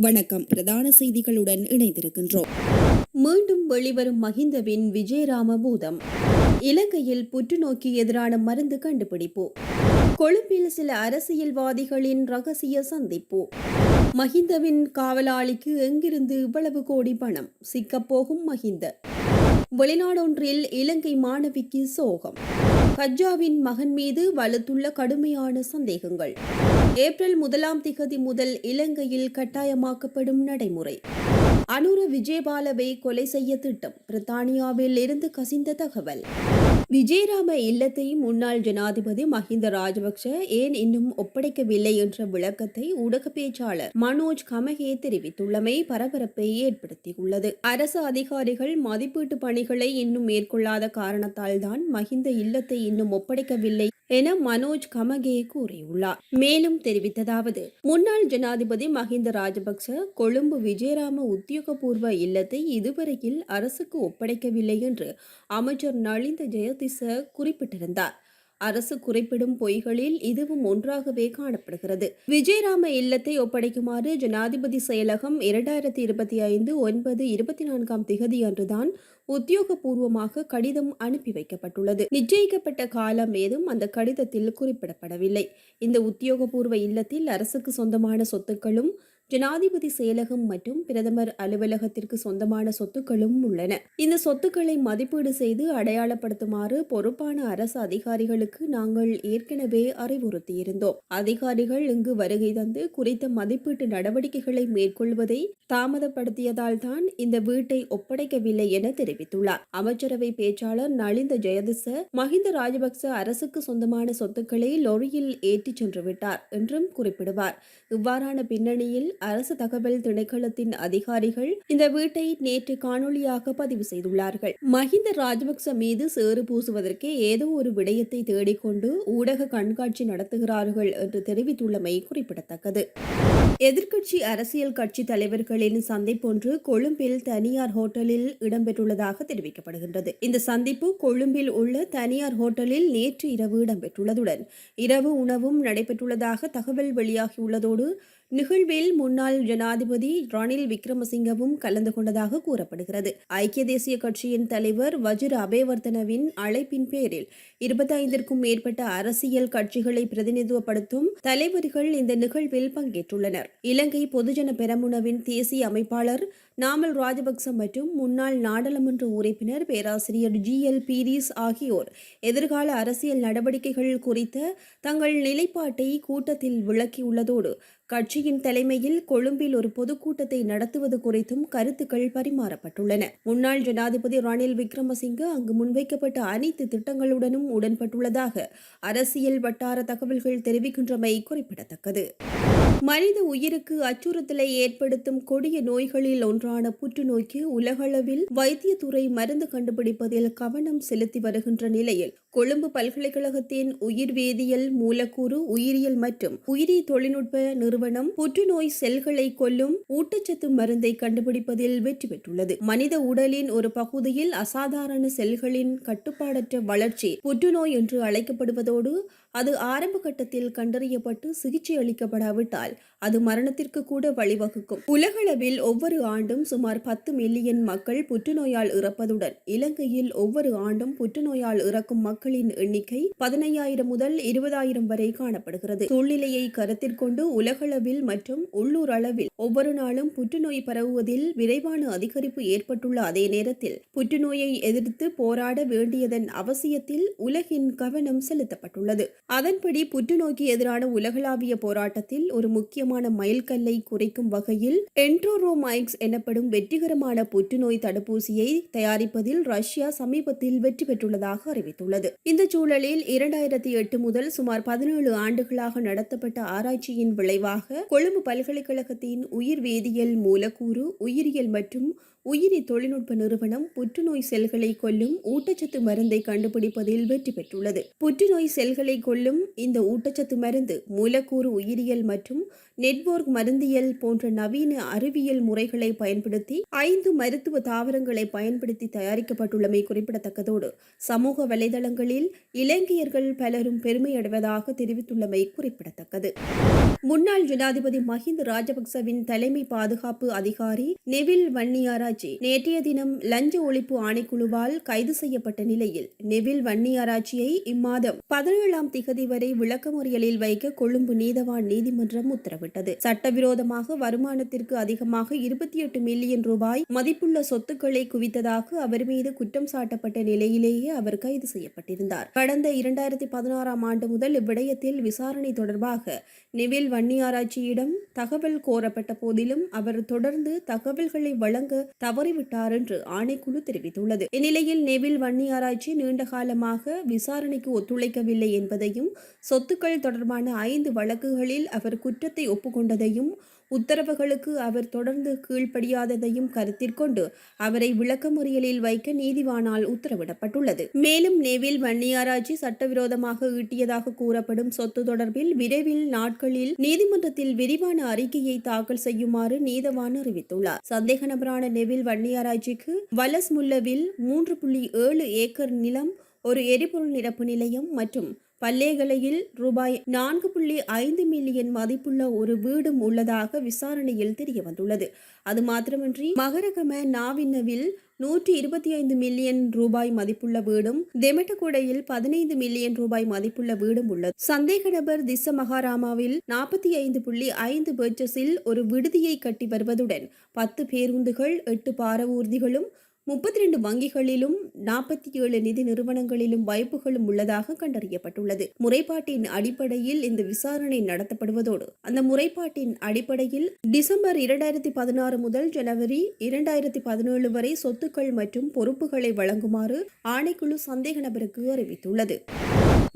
வணக்கம். பிரதான செய்திகளுடன் இணைந்திருக்கின்றோம். மீண்டும் வெளிவரும் மஹிந்தவின் விஜயராம பூதம். இலங்கையில் புற்றுநோய்க்கு எதிரான மருந்து கண்டுபிடிப்பு. கொழும்பில் சில அரசியல்வாதிகளின் ரகசிய சந்திப்பு. மஹிந்தவின் காவலாளிக்கு எங்கிருந்து இவ்வளவு கோடி பணம்? சிக்கப்போகும் மஹிந்த. வெளிநாடொன்றில் இலங்கை மாணவிக்கு சோகம். கஜ்ஜாவின் மகன் மீது வலுத்துள்ள கடுமையான சந்தேகங்கள். ஏப்ரல் 1 முதல் இலங்கையில் கட்டாயமாக்கப்படும் நடைமுறை. அனுர விஜயபாலவை கொலை செய்ய திட்டம். பிரித்தானியாவில் இருந்து கசிந்த தகவல். விஜயராம இல்லத்தை முன்னாள் ஜனாதிபதி மஹிந்த ராஜபக்ஷ ஏன் இன்னும் ஒப்படைக்கவில்லை என்ற விளக்கத்தை ஊடக பேச்சாளர் மனோஜ் கமகே தெரிவித்துள்ளமை பரபரப்பை ஏற்படுத்தியுள்ளது. அரசு அதிகாரிகள் மதிப்பீட்டு பணிகளை இன்னும் மேற்கொள்ளாத காரணத்தால் தான் மஹிந்த இல்லத்தை இன்னும் ஒப்படைக்கவில்லை என மனோஜ் கமகே கூறியுள்ளார். மேலும் தெரிவித்ததாவது, முன்னாள் ஜனாதிபதி மஹிந்த ராஜபக்ச கொழும்பு விஜயராம உத்தியோகபூர்வ இல்லத்தை இதுவரையில் அரசுக்கு ஒப்படைக்கவில்லை என்று அமைச்சர் நலிந்த ஜெயதிச குறிப்பிட்டிருந்தார். அரசு குறிப்பிடும் பொய்களில் இதுவும் ஒன்றாகவே காணப்படுகிறது. விஜயராம இல்லத்தை ஒப்படைக்குமாறு ஜனாதிபதி செயலகம் 2025/9/24 அன்றுதான் உத்தியோகபூர்வமாக கடிதம் அனுப்பி வைக்கப்பட்டுள்ளது. நிச்சயிக்கப்பட்ட காலம் ஏதும் அந்த கடிதத்தில் குறிப்பிடப்படவில்லை. இந்த உத்தியோகபூர்வ இல்லத்தில் அரசுக்கு சொந்தமான சொத்துக்களும் ஜனாதிபதி செயலகம் மற்றும் பிரதமர் அலுவலகத்திற்கு சொந்தமான சொத்துக்களும் உள்ளன. இந்த சொத்துக்களை மதிப்பீடு செய்து அடையாளப்படுத்துமாறு பொறுப்பான அரசு அதிகாரிகளுக்கு நாங்கள் ஏற்கனவே அறிவுறுத்தியிருந்தோம். அதிகாரிகள் இங்கு வருகை தந்து குறித்த மதிப்பீட்டு நடவடிக்கைகளை மேற்கொள்வதை தாமதப்படுத்தியதால் தான் இந்த வீட்டை ஒப்படைக்கவில்லை என தெரிவித்துள்ளார். அமைச்சரவை பேச்சாளர் நலிந்த ஜெயதிச மஹிந்த ராஜபக்ச அரசுக்கு சொந்தமான சொத்துக்களை லொரியில் ஏற்றிச் சென்று விட்டார் என்றும் குறிப்பிடுவார். இவ்வாறான பின்னணியில் அரசு தகவல் திணைக்களத்தின் அதிகாரிகள் இந்த வீட்டை நேற்று காணொலியாக பதிவு செய்துள்ளார்கள். மஹிந்த ராஜபக்ச மீது சேறு பூசுவதற்கே ஏதோ ஒரு விடயத்தை தேடிக்கொண்டு ஊடக கண்காட்சி நடத்துகிறார்கள் என்று தெரிவித்துள்ளமை குறிப்பிடத்தக்கது. எதிர்க்கட்சி அரசியல் கட்சி தலைவர்களின் சந்திப்பொன்று கொழும்பில் தனியார் ஹோட்டலில் இடம்பெற்றுள்ளதாக தெரிவிக்கப்படுகின்றது. இந்த சந்திப்பு கொழும்பில் உள்ள தனியார் ஹோட்டலில் நேற்று இரவு இடம்பெற்றுள்ளதுடன் இரவு உணவும் நடைபெற்றுள்ளதாக தகவல் வெளியாகியுள்ளதோடு நிகழ்வில் முன்னாள் ஜனாதிபதி ரணில் விக்ரமசிங்கவும் கலந்து கொண்டதாக கூறப்படுகிறது. ஐக்கிய தேசிய கட்சியின் தலைவர் வஜிர அபேவர்தனவின் அழைப்பின் பேரில் 25க்கும் மேற்பட்ட அரசியல் கட்சிகளை பிரதிநிதித்துவப்படுத்தும் தலைவர்கள் இந்த நிகழ்வில் பங்கேற்றுள்ளனர். இலங்கை பொதுஜன பெரமுனவின் தேசிய அமைப்பாளர் நாமல் ராஜபக்ச மற்றும் முன்னாள் நாடாளுமன்ற உறுப்பினர் பேராசிரியர் GL பீரிஸ் ஆகியோர் எதிர்கால அரசியல் நடவடிக்கைகள் குறித்த தங்கள் நிலைப்பாட்டை கூட்டத்தில் விளக்கியுள்ளதோடு கட்சியின் தலைமையில் கொழும்பில் ஒரு பொதுக்கூட்டத்தை நடத்துவது குறித்தும் கருத்துக்கள் பரிமாறப்பட்டுள்ளன. முன்னாள் ஜனாதிபதி ரணில் விக்ரமசிங்க அங்கு முன்வைக்கப்பட்ட அனைத்து திட்டங்களுடனும் உடன்பட்டுள்ளதாக அரசியல் வட்டார தகவல்கள் தெரிவிக்கின்றமை குறிப்பிடத்தக்கது. மனித உயிருக்கு அச்சுறுத்தலை ஏற்படுத்தும் கொடிய நோய்களில் ஒன்றான புற்றுநோய்க்கு உலகளவில் வைத்தியத்துறை மருந்து கண்டுபிடிப்பதில் கவனம் செலுத்தி வருகின்ற நிலையில் கொழும்பு பல்கலைக்கழகத்தின் உயிர் வேதியியல், மூலக்கூறு உயிரியல் மற்றும் உயிரி தொழில்நுட்ப நிறுவனம் புற்றுநோய் செல்களை கொல்லும் ஊட்டச்சத்து மருந்தை கண்டுபிடிப்பதில் வெற்றி பெற்றுள்ளது. மனித உடலின் ஒரு பகுதியில் அசாதாரண செல்களின் கட்டுப்பாடற்ற வளர்ச்சி புற்றுநோய் என்று அழைக்கப்படுவதோடு அது ஆரம்ப கட்டத்தில் கண்டறியப்பட்டு சிகிச்சை அளிக்கப்படாவிட்டால் அது மரணத்திற்கு கூட வழிவகுக்கும். உலகளவில் ஒவ்வொரு ஆண்டும் சுமார் 10 மில்லியன் மக்கள் புற்றுநோயால் இறப்பதுடன் இலங்கையில் ஒவ்வொரு ஆண்டும் புற்றுநோயால் இறக்கும் மக்களின் எண்ணிக்கை 15,000 முதல் 20,000 வரை காணப்படுகிறது. சூழ்நிலையை கருத்தில் கொண்டு உலகளவில் மற்றும் உள்ளூர் அளவில் ஒவ்வொரு நாளும் புற்றுநோய் பரவுவதில் விரைவான அதிகரிப்பு ஏற்பட்டுள்ள அதே நேரத்தில் புற்றுநோயை எதிர்த்து போராட வேண்டியதன் அவசியத்தில் உலகின் கவனம் செலுத்தப்பட்டுள்ளது. அதன்படி புற்றுநோய்க்கு எதிரான உலகளாவிய போராட்டத்தில் ஒரு முக்கியமான மைல்கல்லை குறைக்கும் வகையில் என்ட்ரோரோமைக்ஸ் எனப்படும் வெற்றிகரமான புற்றுநோய் தடுப்பூசியை தயாரிப்பதில் ரஷ்யா சமீபத்தில் வெற்றி பெற்றுள்ளதாக அறிவித்துள்ளது. இந்த சூழலில் 2008 முதல் சுமார் 17 ஆண்டுகளாக நடத்தப்பட்ட ஆராய்ச்சியின் விளைவாக கொழும்பு பல்கலைக்கழகத்தின் உயிர் வேதியியல், மூலக்கூறு உயிரியல் மற்றும் உயிரி தொழில்நுட்ப நிறுவனம் புற்றுநோய் செல்களை கொல்லும் ஊட்டச்சத்து மருந்தை கண்டுபிடிப்பதில் வெற்றி பெற்றுள்ளது. புற்றுநோய் செல்களை கொள்ளும் இந்த ஊட்டச்சத்து மருந்து மூலக்கூறு உயிரியல் மற்றும் நெட்வொர்க் மருந்தியல் போன்ற நவீன அறிவியல் முறைகளை பயன்படுத்தி 5 மருத்துவ தாவரங்களை பயன்படுத்தி தயாரிக்கப்பட்டுள்ளமை குறிப்பிடத்தக்கதோடு சமூக வலைதளங்களில் இலங்கையர்கள் பலரும் பெருமையடைவதாக தெரிவித்துள்ளமை குறிப்பிடத்தக்கது. முன்னாள் ஜனாதிபதி மஹிந்த ராஜபக்சவின் தலைமை பாதுகாப்பு அதிகாரி நெவில் வன்னியாராச்சி நேற்றைய தினம் லஞ்ச ஒழிப்பு ஆணைக்குழுவால் கைது செய்யப்பட்ட நிலையில் நெவில் வன்னியாராச்சியை இம்மாதம் 17ஆம் திகதி வரை விளக்கமறியலில் வைக்க கொழும்பு நீதவான் நீதிமன்றம் உத்தரவிட்டது. சட்டவிரோதமாக வருமானத்திற்கு அதிகமாக 28 மில்லியன் ரூபாய் மதிப்புள்ள சொத்துக்களை குவித்ததாக அவர் மீது குற்றம் சாட்டப்பட்ட நிலையிலேயே அவர் கைது செய்யப்பட்டிருந்தார். கடந்த 2016ஆம் ஆண்டு முதல் இவ்விடயத்தில் விசாரணை தொடர்பாக நெவில் வன்னியாராச்சியிடம் தகவல் கோரப்பட்ட போதிலும் அவர் தொடர்ந்து தகவல்களை வழங்க தவறிவிட்டார் என்று ஆணைக்குழு தெரிவித்துள்ளது. இந்நிலையில் நெவில் வன்னியாராச்சி நீண்ட காலமாக விசாரணைக்கு ஒத்துழைக்கவில்லை என்பதையும் சொத்துக்கள் தொடர்பான 5 வழக்குகளில் அவர் குற்றத்தை ஒப்புக்கொண்டதையும் உத்தரவுகளுக்கு அவர் தொடர்ந்து கீழ்ப்படியாததையும் கருத்திற்கொண்டு அவரை விளக்கமறியலில் வைக்க நீதிவானால் உத்தரவிடப்பட்டுள்ளது. மேலும் நெவில் வன்னியாராச்சி சட்டவிரோதமாக ஈட்டியதாக கூறப்படும் சொத்து தொடர்பில் விரைவில் நாட்களில் நீதிமன்றத்தில் விரிவான அறிக்கையை தாக்கல் செய்யுமாறு நீதவான் அறிவித்துள்ளார். சந்தேக நபரான நெவில் வன்னியாராச்சிக்கு வலஸ் முல்லவில் 3.7 ஏக்கர் நிலம், ஒரு எரிபொருள் நிரப்பு நிலையம் மற்றும் பல்லேகலையில் ரூபாய் 4.5 மில்லியன் மதிப்புள்ள ஒரு வீடும் உள்ளதாக விசாரணையில் தெரியவந்துள்ளது. அது மாத்திரமின்றி மகரகம நாவின்னவில் 125 மில்லியன் ரூபாய் மதிப்புள்ள வீடும், தெமட்டகொடையில் 15 மில்லியன் ரூபாய் மதிப்புள்ள வீடும் உள்ளது. சந்தேக நபர் திஸ்ஸ மகாராமாவில் 45.5 பர்ச்சஸில் ஒரு விடுதியை கட்டி வருவதுடன் 10 பேருந்துகள், 8 பாரவூர்திகளும், 32 வங்கிகளிலும் 47 நிதி நிறுவனங்களிலும் வைப்புகளும் உள்ளதாக கண்டறியப்பட்டுள்ளது. முறைப்பாட்டின் அடிப்படையில் இந்த விசாரணை நடத்தப்படுவதோடு அந்த முறைப்பாட்டின் அடிப்படையில் டிசம்பர் 2016 முதல் ஜனவரி 2017 வரை சொத்துக்கள் மற்றும் பொறுப்புகளை வழங்குமாறு ஆணைக்குழு சந்தேக நபருக்கு அறிவித்துள்ளது.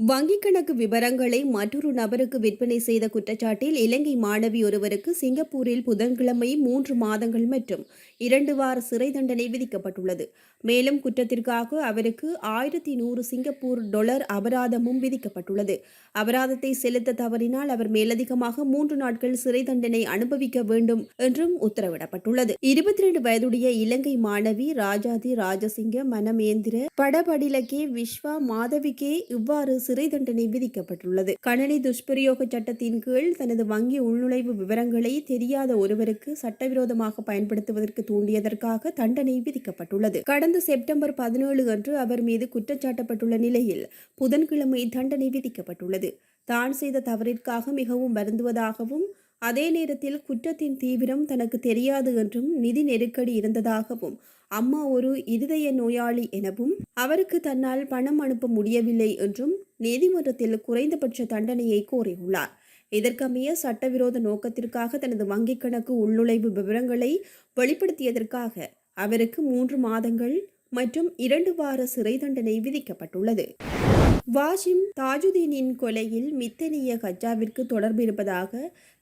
வங்கிக் கணக்கு விவரங்களை மற்றொரு நபருக்கு விற்பனை செய்த குற்றச்சாட்டில் இலங்கை மாணவி ஒருவருக்கு சிங்கப்பூரில் புதன்கிழமை 3 மாதங்கள் மற்றும் 2 வார சிறை தண்டனை விதிக்கப்பட்டுள்ளது. மேலும் குற்றத்திற்காக அவருக்கு 1100 சிங்கப்பூர் டாலர் அபராதமும் விதிக்கப்பட்டுள்ளது. அபராதத்தை செலுத்த தவறினால் அவர் மேலதிகமாக 3 நாட்கள் சிறை தண்டனை அனுபவிக்க வேண்டும் என்றும் உத்தரவிடப்பட்டுள்ளது. 22 வயதுடைய இலங்கை மாணவி ராஜாதி ராஜசிங்க மனமேந்திர படபடிலகே விஸ்வா மாதவிக்கே இவ்வாறு சிறை தண்டனை விதிக்கப்பட்டுள்ளது. கணனி துஷ்பிரயோக சட்டத்தின் கீழ் தனது வங்கி உள்நுழைவு விவரங்களை தெரியாத ஒருவருக்கு சட்டவிரோதமாக பயன்படுத்துவதற்கு தூண்டியதற்காக தண்டனை விதிக்கப்பட்டுள்ளது. கடந்த செப்டம்பர் 17 அன்று அவர் மீது குற்றச்சாட்டப்பட்டுள்ள நிலையில் புதன்கிழமை தண்டனை விதிக்கப்பட்டுள்ளது. தான் செய்த தவறிற்காக மிகவும் வருந்துவதாகவும் அதே நேரத்தில் குற்றத்தின் தீவிரம் தனக்கு தெரியாது என்றும் நிதி நெருக்கடி இருந்ததாகவும் அம்மா ஒரு இருதய நோயாளி எனவும் அவருக்கு தன்னால் பணம் அனுப்ப முடியவில்லை என்றும் நீதிமன்றத்தில் குறைந்தபட்ச தண்டனையை கோரியுள்ளார். இதற்கமைய சட்டவிரோத நோக்கத்திற்காக தனது வங்கிக் கணக்கு உள்நுழைவு விவரங்களை வெளிப்படுத்தியதற்காக அவருக்கு 3 மாதங்கள் மற்றும் 2 வார சிறை தண்டனை விதிக்கப்பட்டுள்ளது. வாசிம் தாஜுதீனின் கொலையில் மித்தனிய கஜாவிற்கு தொடர்பு இருப்பதாக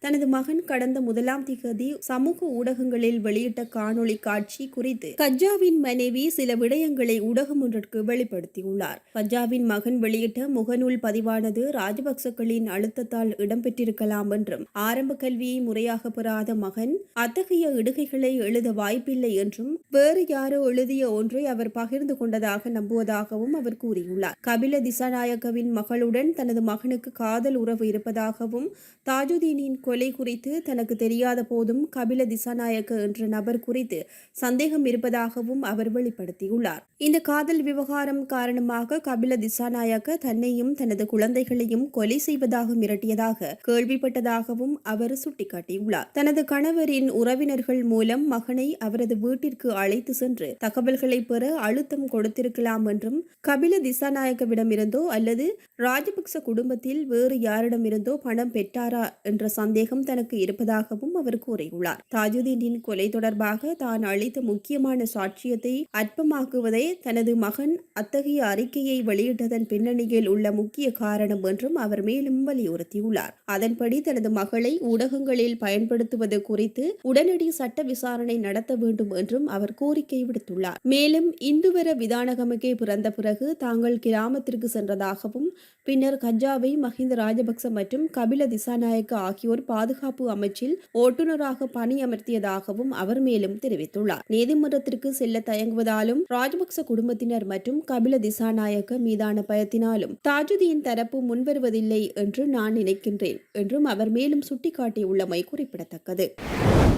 தனது மகன் கடந்த 1ஆம் திகதி சமூக ஊடகங்களில் வெளியிட்ட காணொளி காட்சி குறித்து கஜாவின் மனைவி சில விடயங்களை ஊடகம் ஒன்றிற்கு வெளிப்படுத்தியுள்ளார். கஜாவின் மகன் வெளியிட்ட முகநூல் பதிவானது ராஜபக்சக்களின் அழுத்தத்தால் இடம்பெற்றிருக்கலாம் என்றும் ஆரம்ப கல்வியை முறையாக பெறாத மகன் அத்தகைய இடுகைகளை எழுத வாய்ப்பில்லை என்றும் வேறு யாரோ எழுதிய ஒன்றை அவர் பகிர்ந்து கொண்டதாக நம்புவதாகவும் அவர் கூறியுள்ளார். கபில திசாநாயக்கவின் மகளுடன் தனது மகனுக்கு காதல் உறவு இருப்பதாகவும் தாஜுதீனின் கொலை குறித்து தனக்கு தெரியாத போதும் கபில திசாநாயக்க என்ற நபர் குறித்து சந்தேகம் இருப்பதாகவும் அவர் வெளிப்படுத்தியுள்ளார். இந்த காதல் விவகாரம் காரணமாக கபில திசாநாயக்க தன்னையும் தனது குழந்தைகளையும் கொலை செய்வதாக மிரட்டியதாக கேள்விப்பட்டதாகவும் அவர் சுட்டிக்காட்டியுள்ளார். தனது கணவரின் உறவினர்கள் மூலம் மகனை அவரது வீட்டிற்கு அழைத்து சென்று தகவல்களை பெற அழுத்தம் கொடுத்திருக்கலாம் என்றும் கபில திசாநாயக்கவிடமிருந்தோ அல்லது ராஜபக்ச குடும்பத்தில் வேறு யாரிடமிருந்தோ பணம் பெற்றாரா என்ற சந்தேகம் தனக்கு இருப்பதாகவும் அவர் கூறியுள்ளார். தாஜுதீனின் கொலை தொடர்பாக தான் அளித்த முக்கியமான சாட்சியத்தை அற்பமாக்குவதே தனது மகன் அத்தகைய அறிக்கையை வெளியிட்டதன் பின்னணியில் உள்ள முக்கிய காரணம் என்றும் அவர் மேலும் வலியுறுத்தியுள்ளார். அதன்படி தனது மகளை ஊடகங்களில் பயன்படுத்துவது குறித்து உடனடி சட்ட விசாரணை நடத்த வேண்டும் என்றும் அவர் கோரிக்கை விடுத்துள்ளார். மேலும் இந்துவர விதானகமக்கே பிறந்த பிறகு தாங்கள் கிராமத்திற்கு சென்ற சென்றதாகவும் பின்னர் கஜாவை மஹிந்த ராஜபக்ச மற்றும் கபில திசாநாயக்க ஆகியோர் பாதுகாப்பு அமைச்சில் ஓட்டுநராக பணியமர்த்தியதாகவும் அவர் மேலும் தெரிவித்துள்ளார். நீதிமன்றத்திற்கு செல்ல தயங்குவதாலும் ராஜபக்ச குடும்பத்தினர் மற்றும் கபில திசாநாயக்க மீதான பயத்தினாலும் தாஜுதீன் தரப்பு முன்வருவதில்லை என்று நான் நினைக்கின்றேன் என்றும் அவர் மேலும் சுட்டிக்காட்டியுள்ளமை குறிப்பிடத்தக்கது.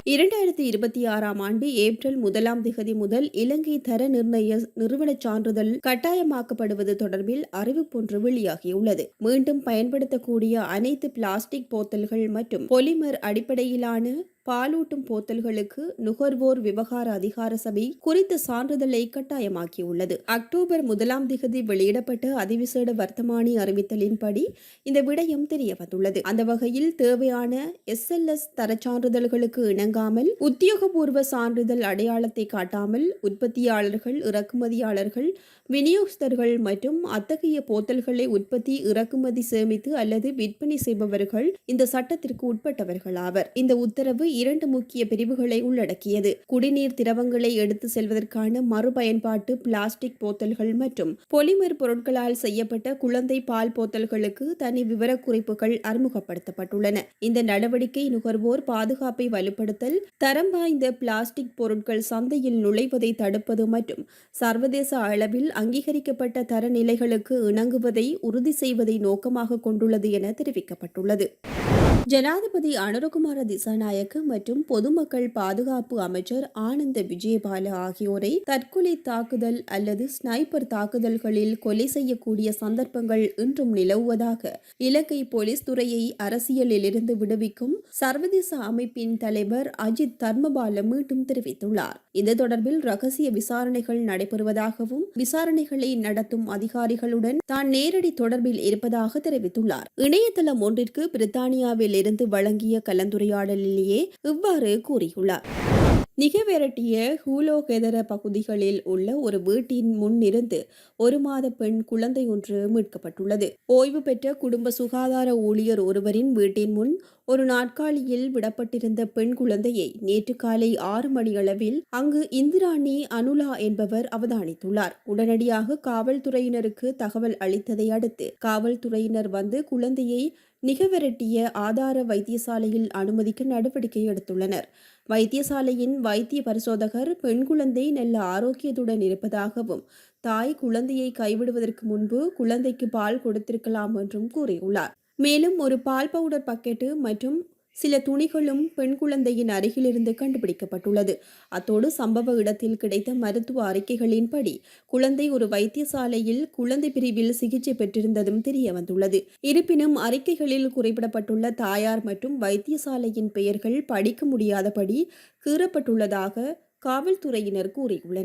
2026 ஆண்டு ஏப்ரல் 1 முதல் இலங்கை தர நிர்ணய நிறுவன சான்றிதழ் கட்டாயமாக்கப்படுவது தொடர்பில் அறிவிப்பொன்று வெளியாகியுள்ளது. மீண்டும் பயன்படுத்தக்கூடிய அனைத்து பிளாஸ்டிக் போத்தல்கள் மற்றும் பொலிமர் அடிப்படையிலான பாலூட்டும் போத்தல்களுக்கு நுகர்வோர் விவகார அதிகார சபை குறித்த சான்றிதழை கட்டாயமாக்கியுள்ளது. அக்டோபர் 1 வெளியிடப்பட்ட அதிவிசேட வர்த்தமானி அறிவித்தலின்படி இந்த விடயம் தெரியவந்துள்ளது. அந்த வகையில் தேவையான SLS தரச்சான்றிதழ்களுக்கு இணங்காமல் உத்தியோகபூர்வ சான்றிதழ் அடையாளத்தை காட்டாமல் உற்பத்தியாளர்கள், இறக்குமதியாளர்கள், விநியோகஸ்தர்கள் மற்றும் அத்தகைய போத்தல்களை உற்பத்தி, இறக்குமதி, சேமித்து அல்லது விற்பனை செய்பவர்கள் இந்த சட்டத்திற்கு உட்பட்டவர்கள் ஆவர். இந்த உத்தரவு 2 முக்கிய பிரிவுகளை உள்ளடக்கியது. குடிநீர் திரவங்களை எடுத்து செல்வதற்கான மறுபயன்பாட்டு பிளாஸ்டிக் போத்தல்கள் மற்றும் பொலிமர் பொருட்களால் செய்யப்பட்ட குழந்தை பால் போத்தல்களுக்கு தனி விவரக்குறிப்புகள் அறிமுகப்படுத்தப்பட்டுள்ளன. இந்த நடவடிக்கை நுகர்வோர் பாதுகாப்பை வலுப்படுத்தல், தரம் வாய்ந்த பிளாஸ்டிக் பொருட்கள் சந்தையில் நுழைவதை தடுப்பது மற்றும் சர்வதேச அளவில் அங்கீகரிக்கப்பட்ட தரநிலைகளுக்கு இணங்குவதை உறுதி செய்வதை நோக்கமாக கொண்டுள்ளது என தெரிவிக்கப்பட்டுள்ளது. ஜனாதிபதி அனுரகுமார திசாநாயக்க மற்றும் பொதுமக்கள் பாதுகாப்பு அமைச்சர் ஆனந்த விஜயபால ஆகியோரை தற்கொலை தாக்குதல் அல்லது ஸ்னைப்பர் தாக்குதல்களில் கொலை செய்யக்கூடிய சந்தர்ப்பங்கள் இன்றும் நிலவுவதாக இலங்கை போலீஸ் துறையை அரசியலிலிருந்து விடுவிக்கும் சர்வதேச அமைப்பின் தலைவர் அஜித் தர்மபால மீண்டும் தெரிவித்துள்ளார். இது தொடர்பில் ரகசிய விசாரணைகள் நடைபெறுவதாகவும் விசாரணைகளை நடத்தும் அதிகாரிகளுடன் தான் நேரடி தொடர்பில் இருப்பதாக தெரிவித்துள்ளார். இணையதளம் ஒன்றிற்கு பிரித்தானியாவில் இருந்து வழங்கிய கலந்துரையாடலிலேயே இவ்வாறு கூறியுள்ளார். நிகவெரட்டிய ஹூலோகெதர பகுதிகளில் உள்ள ஒரு வீட்டின் முன்னிருந்து 1 மாத பெண் குழந்தை ஒன்று மீட்கப்பட்டுள்ளது. ஓய்வு பெற்ற குடும்ப சுகாதார ஊழியர் ஒருவரின் வீட்டின் முன் ஒரு நாற்காலியில் விடப்பட்டிருந்த பெண் குழந்தையை நேற்று காலை 6 மணியளவில் அங்கு இந்திராணி அனுலா என்பவர் அவதானித்துள்ளார். உடனடியாக காவல்துறையினருக்கு தகவல் அளித்ததை அடுத்து காவல்துறையினர் வந்து குழந்தையை நிகவெரட்டிய ஆதார வைத்தியசாலையில் அனுமதிக்க நடவடிக்கை எடுத்துள்ளனர். வைத்தியசாலையின் வைத்திய பரிசோதகர் பெண் குழந்தை நல்ல ஆரோக்கியத்துடன் இருப்பதாகவும் தாய் குழந்தையை கைவிடுவதற்கு முன்பு குழந்தைக்கு பால் கொடுத்திருக்கலாம் என்றும் கூறியுள்ளார். மேலும் ஒரு பால் பவுடர் பாக்கெட்டு மற்றும் சில துணிகளும் பெண் குழந்தையின் அருகிலிருந்து கண்டுபிடிக்கப்பட்டுள்ளது. அத்தோடு சம்பவ இடத்தில் கிடைத்த மருத்துவ அறிக்கைகளின்படி குழந்தை ஒரு வைத்தியசாலையில் குழந்தை பிரிவில் சிகிச்சை பெற்றிருந்ததும் தெரியவந்துள்ளது. இருப்பினும் அறிக்கைகளில் குறிப்பிடப்பட்டுள்ள தாயார் மற்றும் வைத்தியசாலையின் பெயர்கள் படிக்க முடியாதபடி கீறப்பட்டுள்ளதாக காவல்துறையினர் கூறியுள்ளனர்.